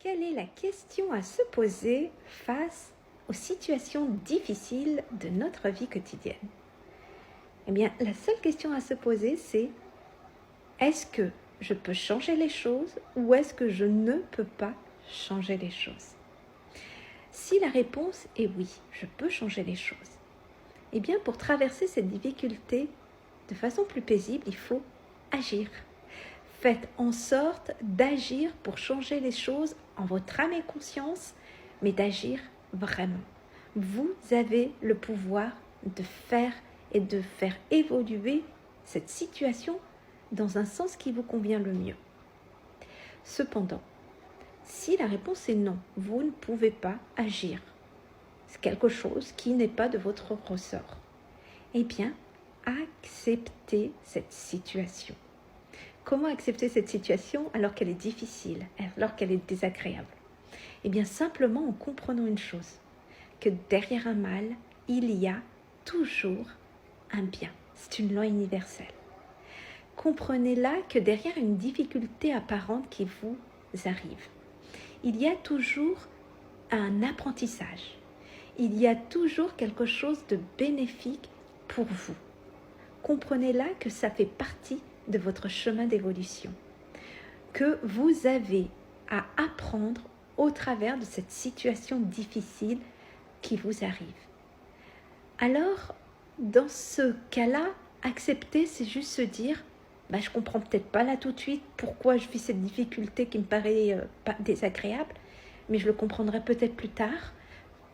Quelle est la question à se poser face aux situations difficiles de notre vie quotidienne? Eh bien, la seule question à se poser, c'est: est-ce que je peux changer les choses ou est-ce que je ne peux pas changer les choses? Si la réponse est oui, je peux changer les choses, eh bien, pour traverser cette difficulté de façon plus paisible, il faut agir. Faites en sorte d'agir pour changer les choses en votre âme et conscience, mais d'agir vraiment. Vous avez le pouvoir de faire et de faire évoluer cette situation dans un sens qui vous convient le mieux. Cependant, si la réponse est non, vous ne pouvez pas agir, c'est quelque chose qui n'est pas de votre ressort, eh bien, acceptez cette situation. Comment accepter cette situation alors qu'elle est difficile, alors qu'elle est désagréable? Eh bien, simplement en comprenant une chose, que derrière un mal, il y a toujours un bien. C'est une loi universelle. Comprenez-là que derrière une difficulté apparente qui vous arrive, il y a toujours un apprentissage. Il y a toujours quelque chose de bénéfique pour vous. Comprenez-là que ça fait partie de votre chemin d'évolution, que vous avez à apprendre au travers de cette situation difficile qui vous arrive. Alors, dans ce cas-là, accepter, c'est juste se dire: je comprends peut-être pas là tout de suite pourquoi je vis cette difficulté qui me paraît pas désagréable, mais je le comprendrai peut-être plus tard,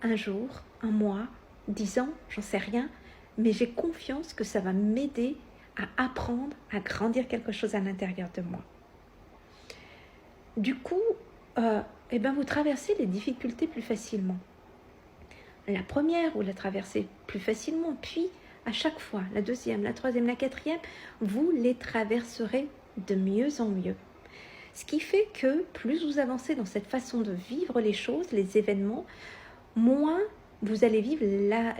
un jour, un mois, 10 ans, j'en sais rien, mais j'ai confiance que ça va m'aider à apprendre, à grandir quelque chose à l'intérieur de moi. Du coup, vous traversez les difficultés plus facilement. La première, vous la traversez plus facilement, puis à chaque fois, la deuxième, la troisième, la quatrième, vous les traverserez de mieux en mieux. Ce qui fait que plus vous avancez dans cette façon de vivre les choses, les événements, moins vous allez vivre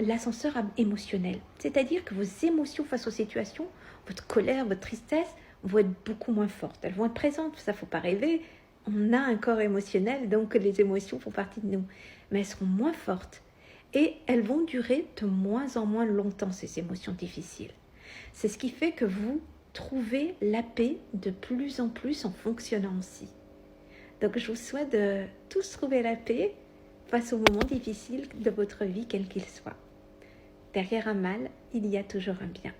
l'ascenseur émotionnel. C'est-à-dire que vos émotions face aux situations, votre colère, votre tristesse, vont être beaucoup moins fortes. Elles vont être présentes, ça ne faut pas rêver. On a un corps émotionnel, donc les émotions font partie de nous. Mais elles seront moins fortes. Et elles vont durer de moins en moins longtemps, ces émotions difficiles. C'est ce qui fait que vous trouvez la paix de plus en plus en fonctionnant ainsi. Donc je vous souhaite de tous trouver la paix face aux moments difficiles de votre vie, quel qu'il soit. Derrière un mal, il y a toujours un bien.